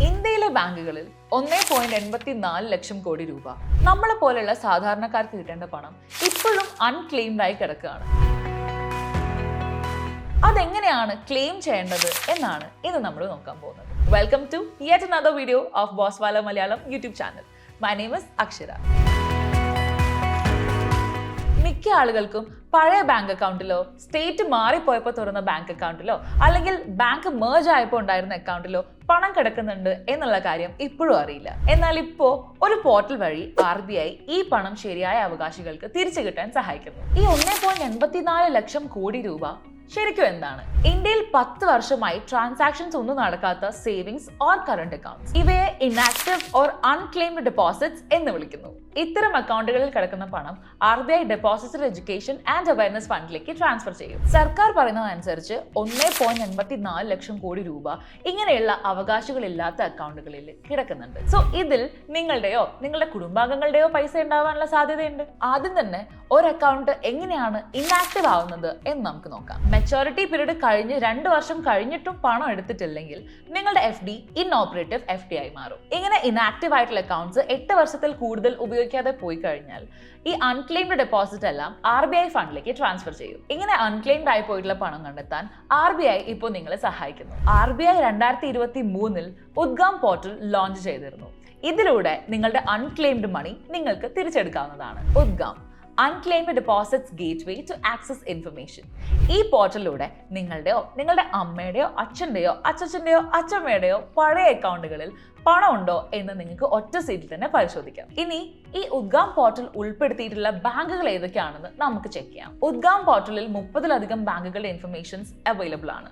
ഇന്ത്യയിലെ ബാങ്കുകളിൽ 1.84 ലക്ഷം കോടി രൂപ നമ്മളെ പോലെയുള്ള സാധാരണക്കാർക്ക് കിട്ടേണ്ട പണം ഇപ്പോഴും അൺക്ലെയിംഡ് ആയി കിടക്കുകയാണ്. അതെങ്ങനെയാണ് ക്ലെയിം ചെയ്യേണ്ടത് എന്നാണ് ഇന്ന് നമ്മൾ നോക്കാൻ പോകുന്നത്. Welcome to yet another video of Boswala Malayalam YouTube channel. My name is Akshara. മിക്ക ആളുകൾക്കും പഴയ ബാങ്ക് അക്കൗണ്ടിലോ, സ്റ്റേറ്റ് മാറിപ്പോയപ്പോൾ തുറന്ന ബാങ്ക് അക്കൗണ്ടിലോ, അല്ലെങ്കിൽ ബാങ്ക് മേർജ് ആയപ്പോൾ ഉണ്ടായിരുന്ന അക്കൗണ്ടിലോ പണം കിടക്കുന്നുണ്ട് എന്നുള്ള കാര്യം ഇപ്പോഴും അറിയില്ല. എന്നാൽ ഇപ്പോ ഒരു പോർട്ടൽ വഴി RBI ഈ പണം ശരിയായ അവകാശികൾക്ക് തിരിച്ചു കിട്ടാൻ സഹായിക്കുന്നു. ഈ 1.84 ലക്ഷം കോടി രൂപ ശരിക്കും എന്താണ്? ഇന്ത്യയിൽ 10 വർഷമായി ട്രാൻസാക്ഷൻസ് ഒന്നും നടക്കാത്ത സേവിങ്സ് ഓർ കറണ്ട് അക്കൗണ്ട്സ്, ഇവയെ ഇനാക്റ്റീവ് ഓർ അൺക്ലെയിംഡ് ഡെപ്പോസിറ്റ്സ് എന്ന് വിളിക്കുന്നു. ഇത്തരം അക്കൗണ്ടുകളിൽ കിടക്കുന്ന പണം RBI depository education and awareness ഫണ്ടിലേക്ക് ട്രാൻസ്ഫർ ചെയ്യും. സർക്കാർ പറയുന്നതനുസരിച്ച് 1.84 ലക്ഷം കോടി രൂപ ഇങ്ങനെയുള്ള അവകാശികളില്ലാത്ത അക്കൗണ്ടുകളിൽ കിടക്കുന്നുണ്ട്. സോ ഇതിൽ നിങ്ങളുടെയോ നിങ്ങളുടെ കുടുംബാംഗങ്ങളുടെയോ പൈസ ഉണ്ടാവാനുള്ള സാധ്യതയുണ്ട്. ആദ്യം തന്നെ ഒരു അക്കൗണ്ട് എങ്ങനെയാണ് ഇനാക്റ്റീവ് ആവുന്നത് എന്ന് നമുക്ക് നോക്കാം. മെച്ചോറിറ്റി പീരീഡ് കഴിഞ്ഞ് 2 വർഷം കഴിഞ്ഞിട്ടും പണം എടുത്തിട്ടില്ലെങ്കിൽ നിങ്ങളുടെ FD ഇൻഓപ്പറേറ്റീവ് FD ആയി മാറും. ഇങ്ങനെ ഇനാക്റ്റീവ് ആയിട്ടുള്ള അക്കൗണ്ട്സ് 8 വർഷത്തിൽ കൂടുതൽ ഉപയോഗിക്കാതെ പോയി കഴിഞ്ഞാൽ ഈ അൺക്ലെയിംഡ് ഡെപ്പോസിറ്റ് എല്ലാം RBI ഫണ്ടിലേക്ക് ട്രാൻസ്ഫർ ചെയ്യും. ഇങ്ങനെ അൺക്ലെയിംഡ് ആയി പോയിട്ടുള്ള പണം കണ്ടെത്താൻ RBI ഇപ്പോൾ നിങ്ങളെ സഹായിക്കുന്നു. RBI 2023 ഉദ്ഗാം പോർട്ടൽ ലോഞ്ച് ചെയ്തിരുന്നു. ഇതിലൂടെ നിങ്ങളുടെ അൺക്ലെയിംഡ് മണി നിങ്ങൾക്ക് തിരിച്ചെടുക്കാവുന്നതാണ്. UDGAM unclaimed deposits gateway to access information. ഈ പോർട്ടലിലൂടെ നിങ്ങളുടെയോ നിങ്ങളുടെ അമ്മയുടെയോ അച്ഛൻ്റെയോ അച്ഛൻ്റെയോ അച്ഛമ്മയുടെയോ പഴയ അക്കൗണ്ടുകളിൽ പണം ഉണ്ടോ എന്ന് നിങ്ങൾക്ക് ഒറ്റ സീറ്റിൽ തന്നെ പരിശോധിക്കാം. ഇനി ഈ ഉദ്ഗാം പോർട്ടൽ ഉൾപ്പെടുത്തിയിട്ടുള്ള ബാങ്കുകൾ ഏതൊക്കെയാണെന്ന് നമുക്ക് ചെക്ക് ചെയ്യാം. ഉദ്ഗാം പോർട്ടലിൽ 30-ലധികം ബാങ്കുകളുടെ ഇൻഫർമേഷൻസ് അവൈലബിൾ ആണ്.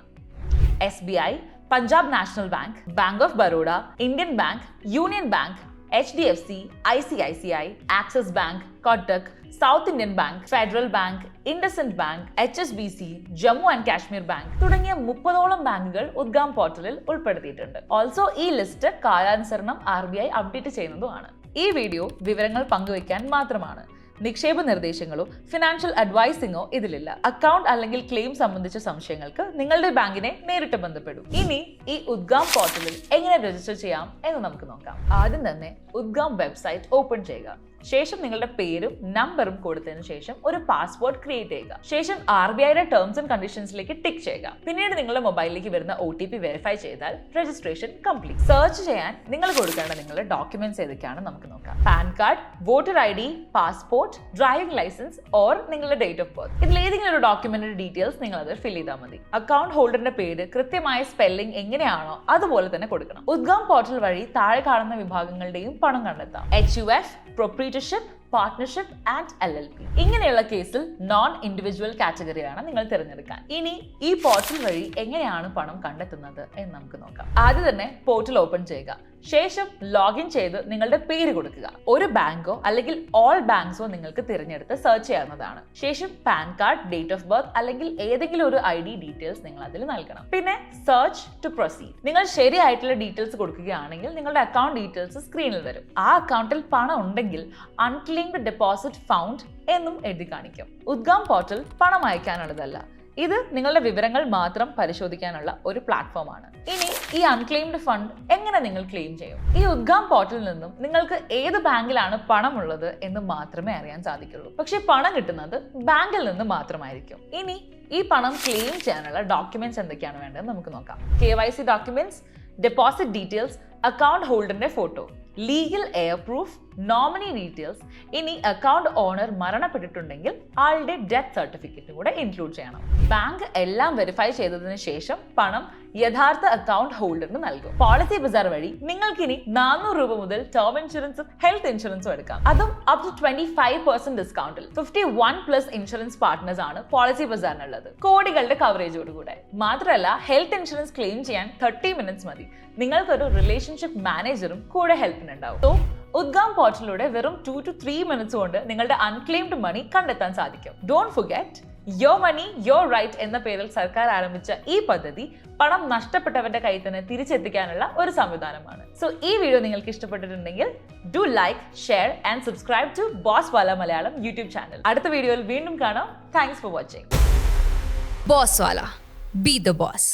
SBI, Punjab national bank, bank of Baroda, Indian bank, union bank, HDFC, ICICI, axis bank, Kotak, south Indian bank, federal bank, IndusInd bank, HSBC, Jammu and Kashmir bank തുടങ്ങിയ 30ഓളം ബാങ്കുകൾ ഉദ്ഗാം പോർട്ടലിൽ ഉൾപ്പെടുത്തിയിട്ടുണ്ട്. ഓൾസോ ഈ ലിസ്റ്റ് കാലാനുസരണം RBI അപ്ഡേറ്റ് ചെയ്യുന്നതുമാണ്. ഈ വീഡിയോ വിവരങ്ങൾ പങ്കുവയ്ക്കാൻ മാത്രമാണ്. നിക്ഷേപ നിർദ്ദേശങ്ങളോ ഫിനാൻഷ്യൽ അഡ്വൈസിങ്ങോ ഇതിലില്ല. അക്കൗണ്ട് അല്ലെങ്കിൽ ക്ലെയിം സംബന്ധിച്ച സംശയങ്ങൾക്ക് നിങ്ങളുടെ ബാങ്കിനെ നേരിട്ട് ബന്ധപ്പെടും. ഇനി ഈ ഉദ്ഗാം പോർട്ടലിൽ എങ്ങനെ രജിസ്റ്റർ ചെയ്യാം എന്ന് നമുക്ക് നോക്കാം. ആദ്യം തന്നെ ഉദ്ഗാം വെബ്സൈറ്റ് ഓപ്പൺ ചെയ്യുക. ശേഷം നിങ്ങളുടെ പേരും നമ്പറും കൊടുത്തതിനു ശേഷം ഒരു പാസ്വേഡ് ക്രിയേറ്റ് ചെയ്യുക. ശേഷം RBIയുടെ ടേംസ് ആൻഡ് കണ്ടീഷൻസിലേക്ക് ടിക്ക് ചെയ്യുക. പിന്നീട് നിങ്ങളുടെ മൊബൈലിലേക്ക് വരുന്ന OTP വെരിഫൈ ചെയ്താൽ രജിസ്ട്രേഷൻ കംപ്ലീറ്റ്. സെർച്ച് ചെയ്യാൻ നിങ്ങൾ കൊടുക്കേണ്ട നിങ്ങളുടെ ഡോക്യുമെന്റ്സ് ഏതൊക്കെയാണെന്ന് നമുക്ക് നോക്കാം. PAN card, voter ID, passport, driving licence or നിങ്ങളുടെ ഡേറ്റ് ഓഫ് ബർത്ത്. ഇതിൽ ഏതെങ്കിലും ഒരു ഡോക്യുമെന്റിന്റെ ഡീറ്റെയിൽസ് നിങ്ങൾ അത് ഫിൽ ചെയ്താൽ മതി. അക്കൗണ്ട് ഹോൾഡറിന്റെ പേര് കൃത്യമായ സ്പെല്ലിംഗ് എങ്ങനെയാണോ അതുപോലെ തന്നെ കൊടുക്കണം. ഉദ്ഗാം പോർട്ടൽ വഴി താഴെ കാണുന്ന വിഭാഗങ്ങളുടെയും പണം കണ്ടെത്താം. HUF, proprietorship, partnership and LLP. ഇങ്ങനെയുള്ള കേസിൽ നോൺ ഇൻഡിവിജ്വൽ കാറ്റഗറിയാണ് നിങ്ങൾ തിരഞ്ഞെടുക്കാൻ. ഇനി ഈ പോർട്ടൽ വഴി എങ്ങനെയാണ് പണം കണ്ടെത്തുന്നത് എന്ന് നമുക്ക് നോക്കാം. ആദ്യം തന്നെ പോർട്ടൽ ഓപ്പൺ ചെയ്യുക. ശേഷം ലോഗിൻ ചെയ്ത് നിങ്ങളുടെ പേര് കൊടുക്കുക. ഒരു ബാങ്കോ അല്ലെങ്കിൽ ഓൾ ബാങ്ക്സോ നിങ്ങൾക്ക് തിരഞ്ഞെടുത്ത് സെർച്ച് ചെയ്യാവുന്നതാണ്. ശേഷം pan card, date of birth അല്ലെങ്കിൽ ഏതെങ്കിലും ഒരു ID ഡീറ്റെയിൽസ് നിങ്ങൾ അതിൽ നൽകണം. പിന്നെ സെർച്ച് ടു പ്രൊസീഡ്. നിങ്ങൾ ശരിയായിട്ടുള്ള ഡീറ്റെയിൽസ് കൊടുക്കുകയാണെങ്കിൽ നിങ്ങളുടെ അക്കൗണ്ട് ഡീറ്റെയിൽസ് സ്ക്രീനിൽ വരും. ആ അക്കൗണ്ടിൽ പണം ഉണ്ടെങ്കിൽ അൺക്ലെയിംഡ് ഡെപ്പോസിറ്റ് ഫൗണ്ട് എന്നും എഴുതി കാണിക്കും. ഉദ്ഗാം പോർട്ടൽ പണം അയക്കാനുള്ളതല്ല. ഇത് നിങ്ങളുടെ വിവരങ്ങൾ മാത്രം പരിശോധിക്കാനുള്ള ഒരു പ്ലാറ്റ്ഫോമാണ്. ഇനി ഈ അൺക്ലെയിംഡ് ഫണ്ട് എങ്ങനെ നിങ്ങൾ ക്ലെയിം ചെയ്യും? ഈ ഉദ്ഗാം പോർട്ടലിൽ നിന്നും നിങ്ങൾക്ക് ഏത് ബാങ്കിലാണ് പണം ഉള്ളത് എന്ന് മാത്രമേ അറിയാൻ സാധിക്കുള്ളൂ. പക്ഷെ പണം കിട്ടുന്നത് ബാങ്കിൽ നിന്ന് മാത്രമായിരിക്കും. ഇനി ഈ പണം ക്ലെയിം ചെയ്യാനുള്ള ഡോക്യുമെന്റ്സ് എന്തൊക്കെയാണ് വേണ്ടത് നമുക്ക് നോക്കാം. KYC documents, deposit details, account ഹോൾഡറിന്റെ photo, legal heir proof, nominee details. ഇനി അക്കൗണ്ട് ഓണർ മരണപ്പെട്ടിട്ടുണ്ടെങ്കിൽ ആളുടെ ഡെത്ത് സർട്ടിഫിക്കറ്റ് കൂടെ ഇൻക്ലൂഡ് ചെയ്യണം. ബാങ്ക് എല്ലാം വെരിഫൈ ചെയ്തതിനു ശേഷം പണം യഥാർത്ഥ അക്കൗണ്ട് ഹോൾഡറിന് നൽകും. പോളിസി ബസാർ വഴി നിങ്ങൾക്കിനി 400 രൂപ മുതൽ ടേം ഇൻഷുറൻസും ഹെൽത്ത് ഇൻഷുറൻസും എടുക്കാം. അതും അപ് ടു 25% ഡിസ്കൗണ്ടിൽ. 51+ ഇൻഷുറൻസ് പാർട്ട്നേഴ്സ് ആണ് പോളിസി ബസാറിനുള്ളത്, കോടികളുടെ കവറേജോടുകൂടെ. മാത്രമല്ല ഹെൽത്ത് ഇൻഷുറൻസ് ക്ലെയിം ചെയ്യാൻ 30 മിനിറ്റ്സ് മതി. നിങ്ങൾക്കൊരു റിലേഷൻഷിപ്പ് മാനേജറും കൂടെ ഹെൽപ്പിനുണ്ടാവും. സോ ഉദ്ഗാം പോർട്ടലിലൂടെ വെറും 2 to 3 മിനിറ്റ്സ് കൊണ്ട് നിങ്ങളുടെ അൺക്ലെയിംഡ് മണി കണ്ടെത്താൻ സാധിക്കും. Don't forget, your money your right എന്ന പേരിൽ സർക്കാർ ആരംഭിച്ച ഈ പദ്ധതി പണം നഷ്ടപ്പെട്ടവന്റെ കയ്യിൽ തന്നെ തിരിച്ചെത്തിക്കാനുള്ള ഒരു സംവിധാനമാണ്. സോ ഈ വീഡിയോ നിങ്ങൾക്ക് ഇഷ്ടപ്പെട്ടിട്ടുണ്ടെങ്കിൽ do like, share and subscribe to Boswala Malayalam YouTube channel. അടുത്ത വീഡിയോയിൽ വീണ്ടും കാണാം. Thanks for watching. Boswala, be the boss.